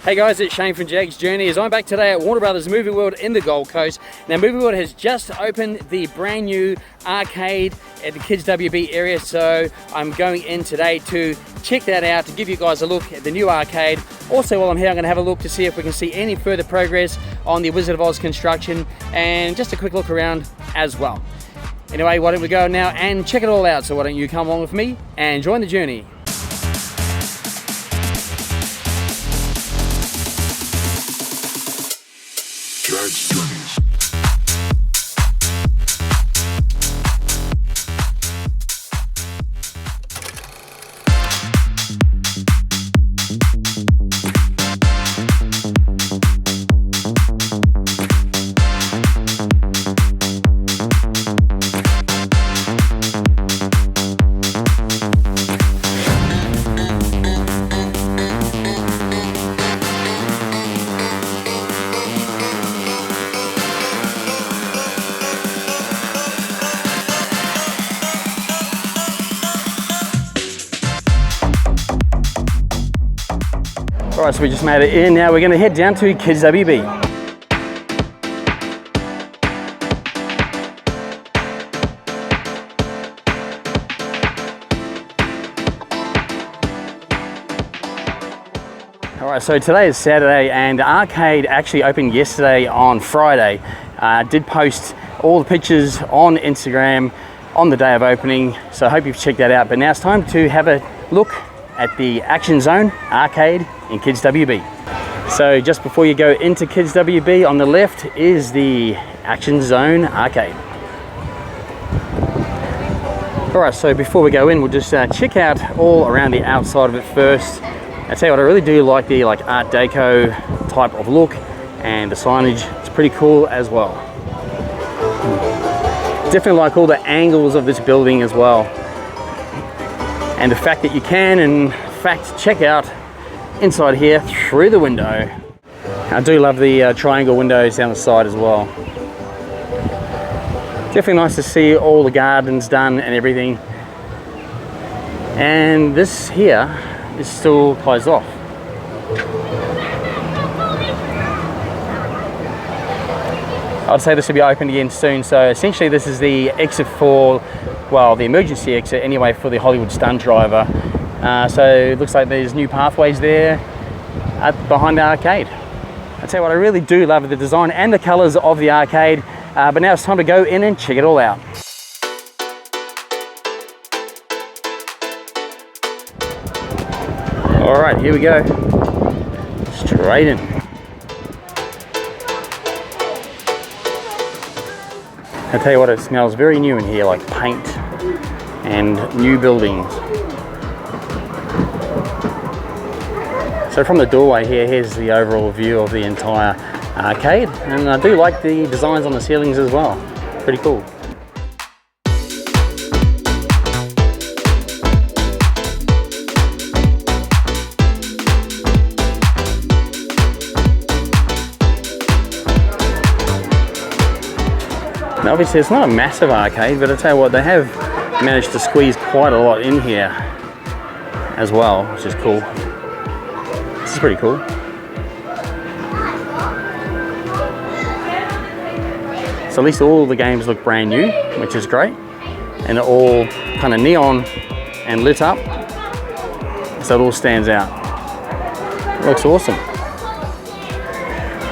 Hey guys, it's Shane from Jaggs Journeys. I'm back today at Warner Brothers Movie World in the Gold Coast. Now Movie World has just opened the brand new arcade at the Kids WB area, so I'm going in today to check that out, to give you guys a look at the new arcade. Also while I'm here, I'm going to have a look to see if we can see any further progress on the Wizard of Oz construction and just a quick look around as well. Anyway, why don't we go now and check it all out? So why don't you come along with me and join the journey. Jaggs Journeys. Alright, so we just made it in. Now we're going to head down to Kids WB. Alright, so today is Saturday and the arcade actually opened yesterday on Friday. Did post all the pictures on Instagram on the day of opening, so I hope you've checked that out. But now it's time to have a look at the Action Zone arcade in Kids WB. So just before you go into Kids WB, on the left is the Action Zone arcade. Alright, so before we go in, we'll just check out all around the outside of it first. I tell you what, I really do like the Art Deco type of look, and the signage, it's pretty cool as well. Definitely like all the angles of this building as well. And the fact that you can, in fact, check out inside here through the window. I do love the triangle windows down the side as well. Definitely nice to see all the gardens done and everything. And this here is still closed off. I'd say this will be open again soon. So essentially this is the exit for, well, the emergency exit anyway for the Hollywood stunt driver. So it looks like there's new pathways there behind the arcade. I tell you what, I really do love the design and the colors of the arcade, but now it's time to go in and check it all out. All right, here we go, straight in. I tell you what, it smells very new in here, like paint and new buildings. So from the doorway here, here's the overall view of the entire arcade, and I do like the designs on the ceilings as well. Pretty cool. Now obviously it's not a massive arcade, but I tell you what, they have managed to squeeze quite a lot in here as well, which is cool. This is pretty cool. So at least all the games look brand new, which is great. And they're all kind of neon and lit up, so it all stands out. It looks awesome.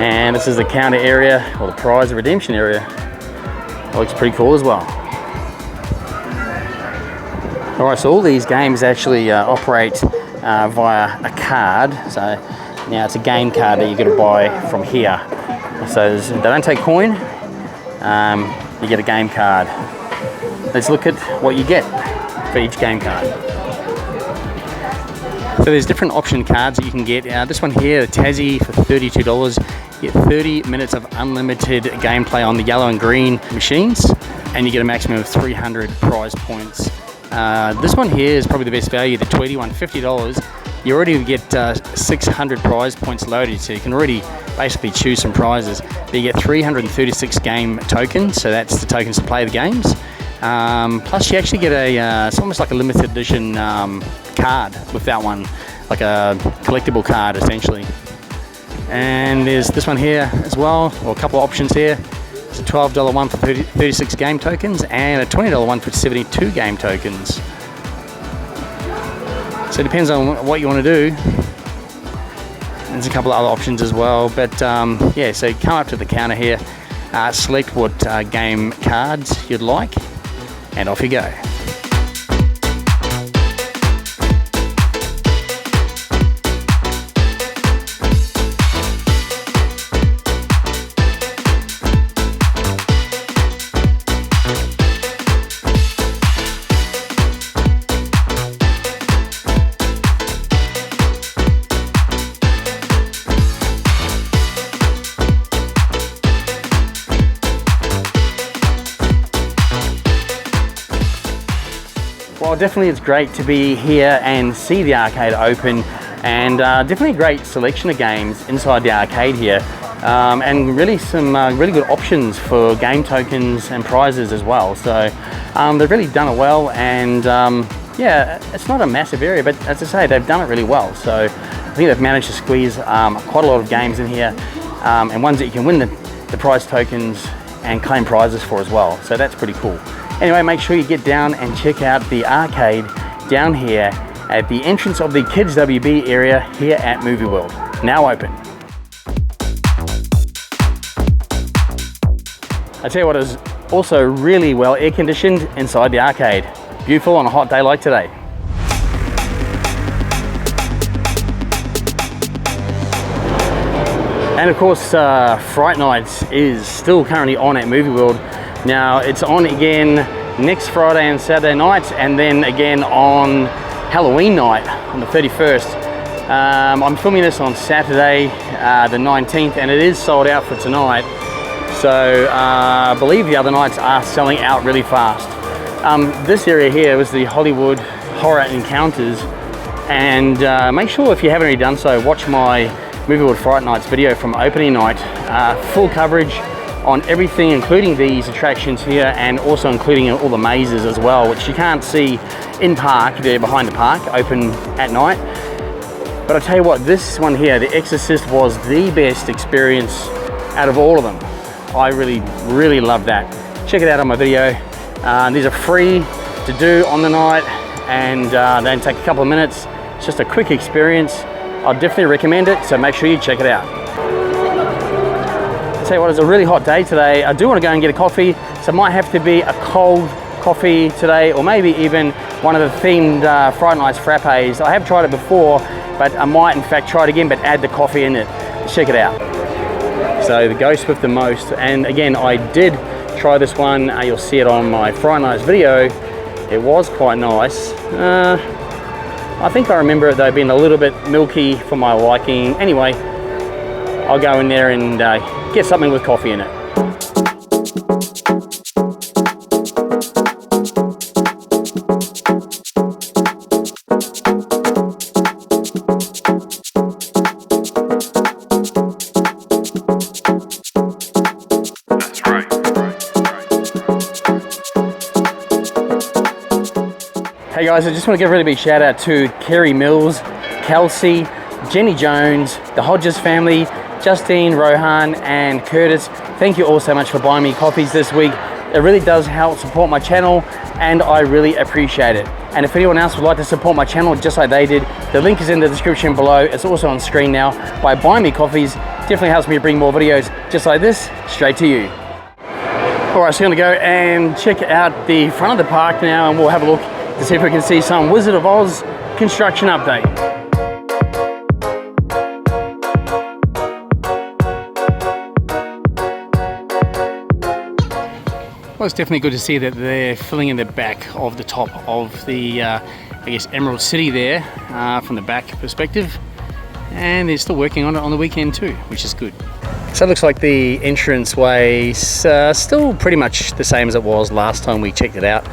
And this is the counter area, or the prize redemption area. It looks pretty cool as well. Alright, so all these games actually operate via a card. So now it's a game card that you're going to buy from here. So they don't take coin, you get a game card. Let's look at what you get for each game card. So there's different option cards that you can get. This one here, Tassie, for $32. You get 30 minutes of unlimited gameplay on the yellow and green machines, and you get a maximum of 300 prize points. This one here is probably the best value, the Tweety one, $50. You already get 600 prize points loaded, so you can already basically choose some prizes. But you get 336 game tokens, so that's the tokens to play the games. Plus you actually get a, it's almost like a limited edition card with that one, like a collectible card essentially. And there's this one here as well, or a couple of options here. It's a $12 one for 36 game tokens and a $20 one for 72 game tokens. So it depends on what you want to do. There's a couple of other options as well, but yeah, so come up to the counter here, select what game cards you'd like, and off you go. Well, definitely it's great to be here and see the arcade open, and definitely a great selection of games inside the arcade here, and really some really good options for game tokens and prizes as well. So they've really done it well, and yeah, it's not a massive area, but as I say, they've done it really well. So I think they've managed to squeeze quite a lot of games in here, and ones that you can win the prize tokens and claim prizes for as well. So that's pretty cool. Anyway, make sure you get down and check out the arcade down here at the entrance of the Kids WB area here at Movie World. Now open. I tell you what, is also really well air conditioned inside the arcade. Beautiful on a hot day like today. And of course, Fright Nights is still currently on at Movie World. Now it's on again next Friday and Saturday nights, and then again on Halloween night on the 31st. I'm filming this on Saturday the 19th, and it is sold out for tonight. So I believe the other nights are selling out really fast. This area here was the Hollywood Horror Encounters, and make sure, if you haven't already done so, watch my Movie World Fright Nights video from opening night. Full coverage on everything, including these attractions here, and also including all the mazes as well, which you can't see in park. They're behind the park, open at night. But I tell you what, this one here, The Exorcist, was the best experience out of all of them. I really loved that. Check it out on my video. These are free to do on the night, and they take a couple of minutes. It's just a quick experience. I'll definitely recommend it, so make sure you check it out. I'll tell you what, it's a really hot day today. I do want to go and get a coffee, so it might have to be a cold coffee today, or maybe even one of the themed Fright Nights frappes. I have tried it before, but I might in fact try it again, but add the coffee in it. Check it out. So the Ghost with the Most, and again, I did try this one. You'll see it on my Fright Nights video. It was quite nice. I think I remember it though being a little bit milky for my liking. Anyway, I'll go in there and get something with coffee in it. That's right. Hey guys, I just want to give a really big shout out to Kerry Mills, Kelsey, Jenny Jones, the Hodges family, Justine, Rohan, and Curtis. Thank you all so much for buying me coffees this week. It really does help support my channel, and I really appreciate it. And if anyone else would like to support my channel just like they did, the link is in the description below. It's also on screen now. By buying me coffees, definitely helps me bring more videos just like this straight to you. All right, so I'm gonna go and check out the front of the park now, and we'll have a look to see if we can see some Wizard of Oz construction update. Well, it's definitely good to see that they're filling in the back of the top of the, I guess, Emerald City there, from the back perspective. And they're still working on it on the weekend too, which is good. So it looks like the entranceway's still pretty much the same as it was last time we checked it out.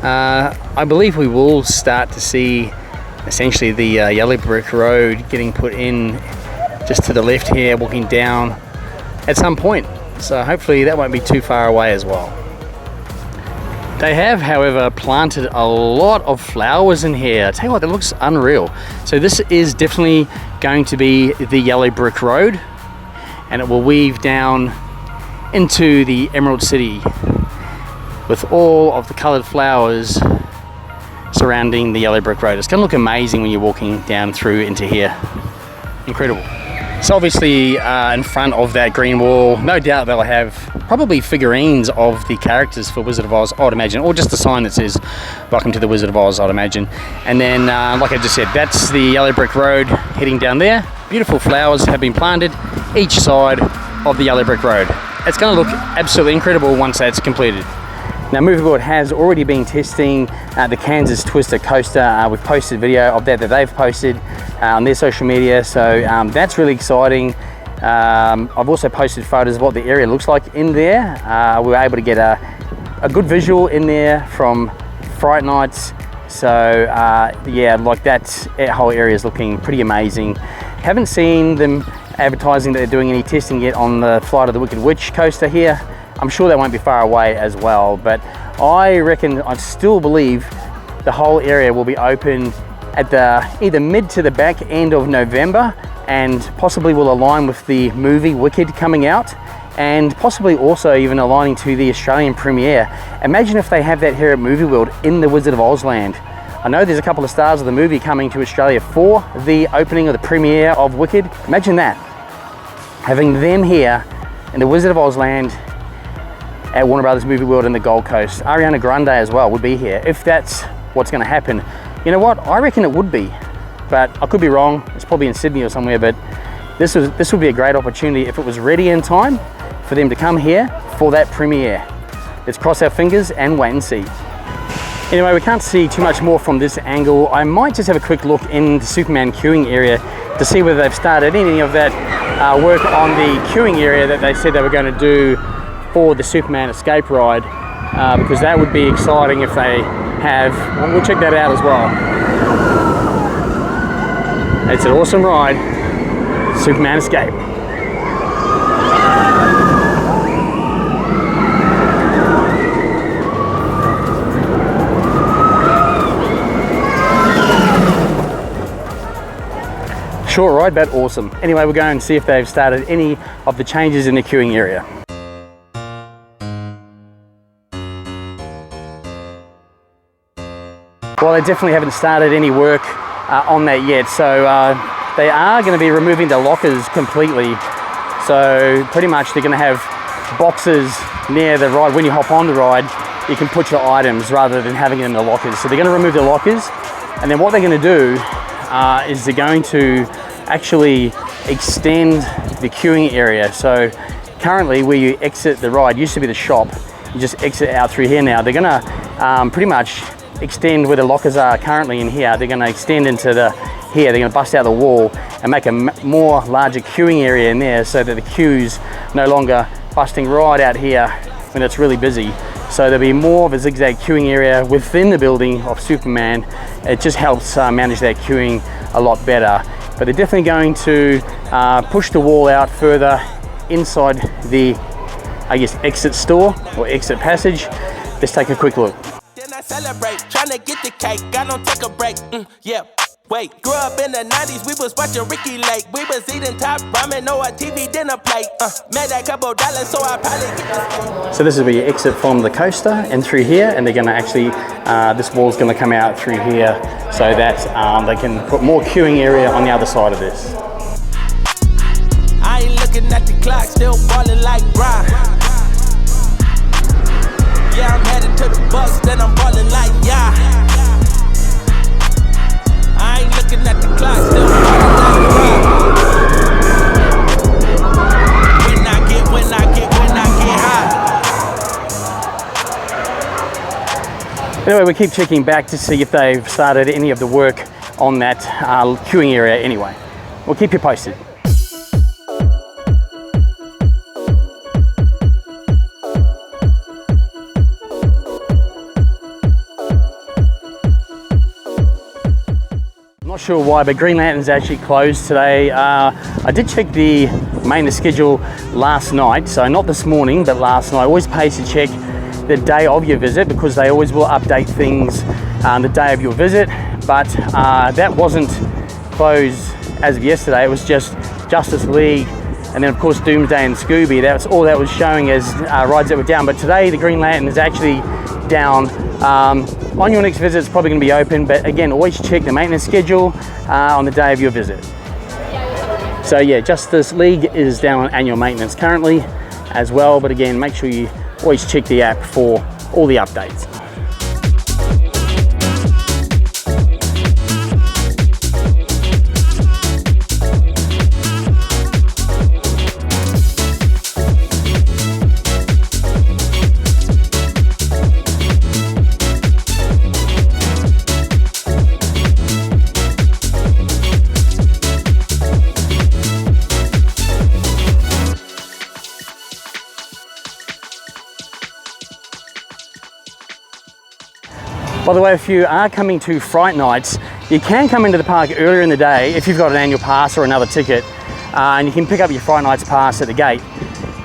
I believe we will start to see essentially the yellow brick road getting put in just to the left here, walking down at some point. So hopefully that won't be too far away as well. They have, however, planted a lot of flowers in here. I tell you what, that looks unreal. So this is definitely going to be the yellow brick road and it will weave down into the Emerald City with all of the coloured flowers surrounding the yellow brick road. It's going to look amazing when you're walking down through into here. Incredible. So obviously in front of that green wall, no doubt they'll have probably figurines of the characters for Wizard of Oz, I'd imagine, or just a sign that says welcome to the Wizard of Oz, I'd imagine. And then like I just said, that's the yellow brick road heading down there. Beautiful flowers have been planted each side of the yellow brick road. It's going to look absolutely incredible once that's completed. Now Movie has already been testing the Kansas Twister coaster. We've posted a video of that they've posted on their social media, so that's really exciting. I've also posted photos of what the area looks like in there. We were able to get a good visual in there from Fright Nights, so yeah, like that whole area is looking pretty amazing. Haven't seen them advertising that they're doing any testing yet on the Flight of the Wicked Witch coaster here. I'm sure that won't be far away as well, but I still believe the whole area will be open at the either mid to the back end of November, and possibly will align with the movie Wicked coming out, and possibly also even aligning to the Australian premiere. Imagine if they have that here at Movie World in the Wizard of Oz land. I know there's a couple of stars of the movie coming to Australia for the opening of the premiere of Wicked. Imagine that, having them here in the Wizard of Oz land at Warner Brothers Movie World in the Gold Coast. Ariana Grande as well would be here, if that's what's going to happen. You know what, I reckon it would be, but I could be wrong. It's probably in Sydney or somewhere, but this would be a great opportunity if it was ready in time for them to come here for that premiere. Let's cross our fingers and wait and see. Anyway, we can't see too much more from this angle. I might just have a quick look in the Superman queuing area to see whether they've started any of that work on the queuing area that they said they were going to do for the Superman escape ride, because that would be exciting if they have. Well, we'll check that out as well. It's an awesome ride, Superman Escape. Short ride, but awesome. Anyway, we'll go and see if they've started any of the changes in the queuing area. Well, they definitely haven't started any work on that yet, so they are going to be removing the lockers completely. So pretty much they're going to have boxes near the ride. When you hop on the ride, you can put your items rather than having them in the lockers. So they're going to remove the lockers, and then what they're going to do is they're going to actually extend the queuing area. So currently where you exit the ride used to be the shop. You just exit out through here now. They're going to pretty much extend where the lockers are currently in here. They're going to extend into here. They're going to bust out the wall and make a more larger queuing area in there, so that the queues no longer busting right out here when it's really busy. So there'll be more of a zigzag queuing area within the building of Superman. It just helps manage that queuing a lot better. But they're definitely going to push the wall out further inside the, I guess, exit store or exit passage. Let's take a quick look. Celebrate, tryna get the cake, I don't take a break, yeah. Wait, grew up in the 90s, we was watching Ricky Lake. We was eating top ramen, no a TV dinner plate. Made that couple dollars, so I probably get. So this is where you exit from the coaster and through here, and they're gonna actually, this wall's gonna come out through here so that they can put more queuing area on the other side of this. I ain't looking at the clock, still ballin' like Brian. Yeah, I'm headed to the Bucks, then I'm ballin' like I ain't looking at the clock, still ballin' like When I get high. Anyway, we keep checking back to see if they've started any of the work on that queuing area anyway. We'll keep you posted. Not sure why, but Green Lantern's actually closed today. I did check the maintenance schedule last night, so not this morning, but last night. Always pays to check the day of your visit, because they always will update things the day of your visit. But that wasn't closed as of yesterday. It was just Justice League And then of course Doomsday and Scooby, that's all that was showing as rides that were down. But today the Green Lantern is actually down. On your next visit it's probably going to be open, but again, always check the maintenance schedule on the day of your visit. So yeah, Justice League is down on annual maintenance currently as well, but again, make sure you always check the app for all the updates. By the way, if you are coming to Fright Nights, you can come into the park earlier in the day if you've got an annual pass or another ticket, and you can pick up your Fright Nights pass at the gate.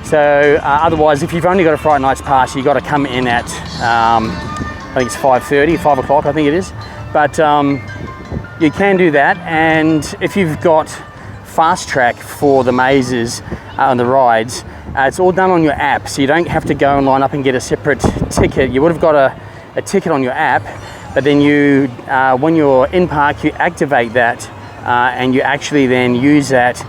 So otherwise, if you've only got a Fright Nights pass, you've got to come in at, I think it's 5:30, 5 o'clock, I think it is. But you can do that, and if you've got fast track for the mazes and the rides, it's all done on your app, so you don't have to go and line up and get a separate ticket. You would have got a ticket on your app, but then you, when you're in park, you activate that and you actually then use that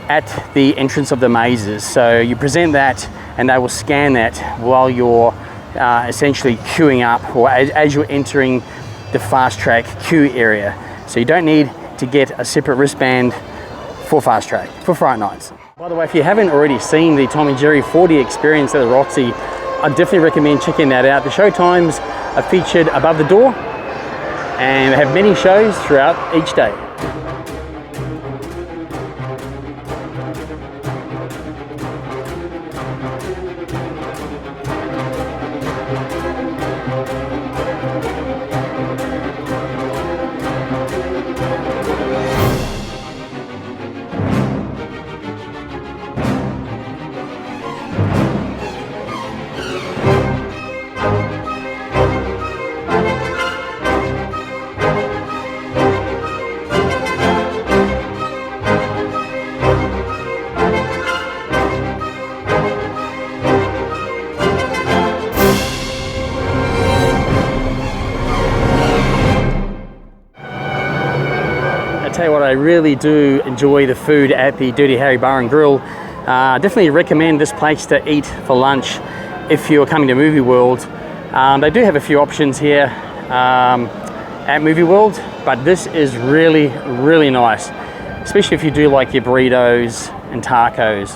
at the entrance of the mazes. So you present that and they will scan that while you're essentially queuing up, or as you're entering the fast track queue area. So you don't need to get a separate wristband for fast track, for Fright Nights. By the way, if you haven't already seen the Tom and Jerry 4D experience at the Roxy, I definitely recommend checking that out. The show times are featured above the door and they have many shows throughout each day. Tell you what, I really do enjoy the food at the Dirty Harry Bar and Grill. Definitely recommend this place to eat for lunch if you're coming to Movie World. They do have a few options here at Movie World, but this is really, really nice, especially if you do like your burritos and tacos,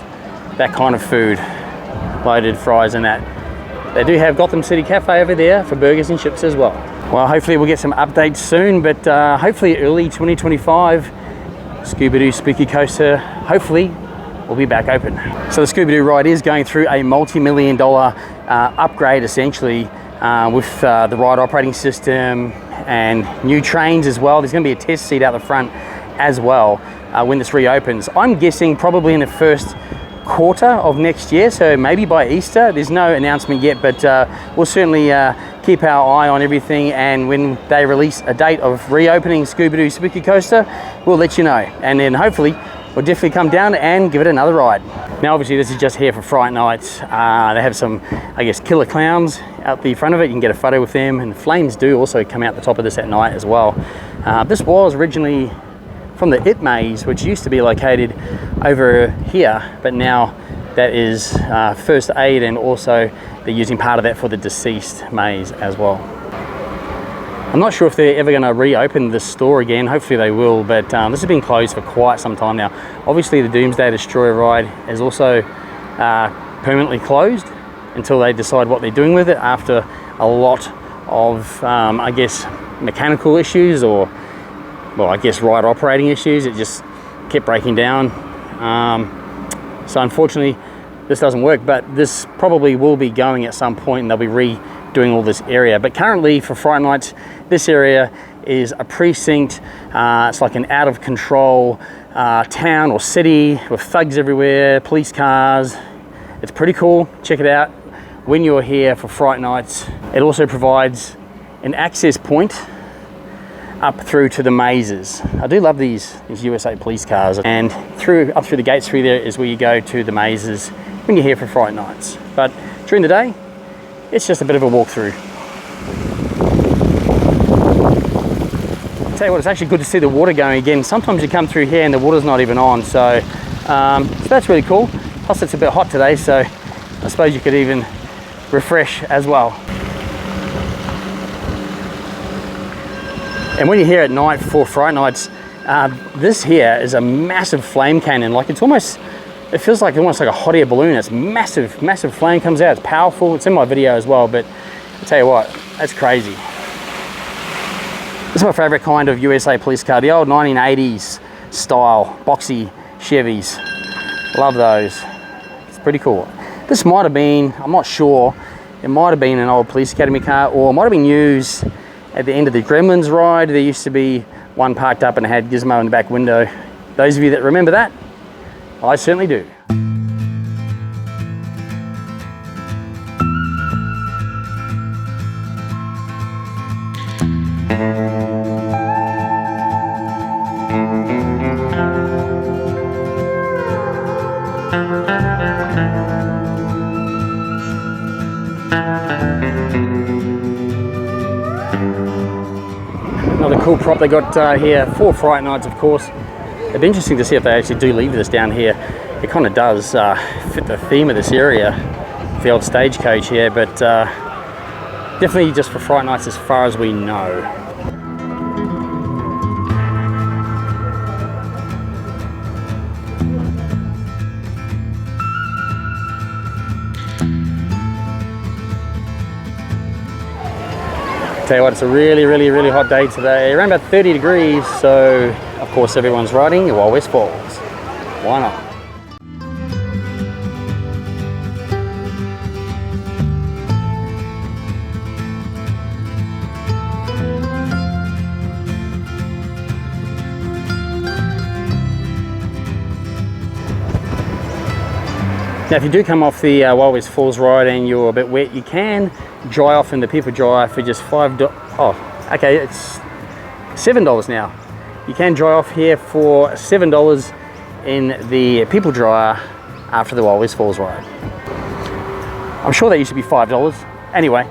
that kind of food, loaded fries and that. They do have Gotham City Cafe over there for burgers and chips as well. Well, hopefully we'll get some updates soon, but hopefully early 2025, Scooby-Doo Spooky Coaster, hopefully, will be back open. So the Scooby-Doo ride is going through a multi-million-dollar upgrade, essentially, with the ride operating system and new trains as well. There's going to be a test seat out the front as well when this reopens. I'm guessing probably in the first quarter of next year, so maybe by Easter. There's no announcement yet, but we'll certainly keep our eye on everything, and when they release a date of reopening Scooby-Doo Spooky Coaster, we'll let you know, and then hopefully we'll definitely come down and give it another ride. Now obviously this is just here for Fright Nights. They have some, I guess, killer clowns out the front of it. You can get a photo with them, and flames do also come out the top of this at night as well. This was originally from the It Maze, which used to be located over here, but now that is first aid, and also they're using part of that for the Deceased maze as well. I'm not sure if they're ever going to reopen this store again. Hopefully they will, but this has been closed for quite some time now. Obviously the Doomsday Destroyer ride is also permanently closed until they decide what they're doing with it, after a lot of I guess mechanical issues, or well, I guess ride operating issues. It just kept breaking down. So unfortunately this doesn't work, but this probably will be going at some point, and they'll be redoing all this area. But currently for Fright Nights, this area is a precinct. It's like an out of control town or city with thugs everywhere, police cars. It's pretty cool. Check it out when you're here for Fright Nights. It also provides an access point up through to the mazes. I do love these USA police cars, and up through the gates through there is where you go to the mazes when you're here for Fright Nights. But during the day, it's just a bit of a walkthrough. Tell you what, it's actually good to see the water going again. Sometimes you come through here and the water's not even on, so that's really cool. Plus it's a bit hot today, so I suppose you could even refresh as well. And when you're here at night for Fright Nights, this here is a massive flame cannon. Like it feels like almost like a hot air balloon. It's massive, massive flame comes out. It's powerful. It's in my video as well, but I'll tell you what, that's crazy. This is my favorite kind of USA police car, the old 1980s style, boxy Chevys. Love those. It's pretty cool. This might have been, I'm not sure, it might have been an old police academy car, or it might have been used at the end of the Gremlins ride. There used to be one parked up and it had Gizmo in the back window. Those of you that remember that, I certainly do. Another cool prop they got here for Fright Nights, of course. It'd be interesting to see if they actually do leave this down here. It kind of does fit the theme of this area, the old stagecoach here, but definitely just for Fright Nights as far as we know. Tell you what, it's a really, really, really hot day today. Around about 30 degrees, so of course everyone's riding the Wild West Falls. Why not? Now if you do come off the Wild West Falls ride and you're a bit wet, you can dry off in the people dryer for just $5. Oh, okay, it's $7 now. You can dry off here for $7 in the people dryer after the Wild West Falls ride. I'm sure that used to be $5. Anyway,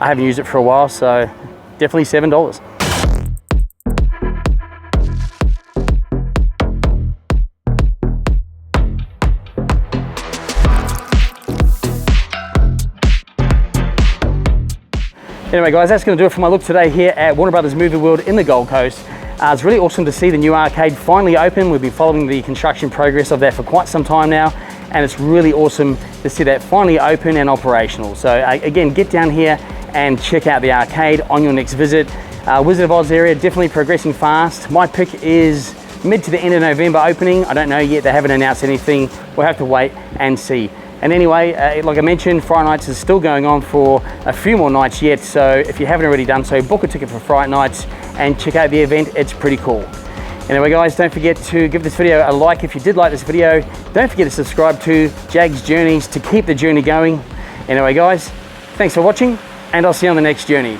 I haven't used it for a while, so definitely $7. Anyway guys, that's going to do it for my look today here at Warner Brothers Movie World in the Gold Coast. It's really awesome to see the new arcade finally open. We've been following the construction progress of that for quite some time now, and it's really awesome to see that finally open and operational. So again, get down here and check out the arcade on your next visit. Wizard of Oz area definitely progressing fast. My pick is mid to the end of November opening. I don't know yet, they haven't announced anything. We'll have to wait and see. And anyway, like I mentioned, Fright Nights is still going on for a few more nights yet, so if you haven't already done so, book a ticket for Fright Nights and check out the event. It's pretty cool. Anyway guys, don't forget to give this video a like if you did like this video. Don't forget to subscribe to Jaggs Journeys to keep the journey going. Anyway guys, thanks for watching, and I'll see you on the next journey.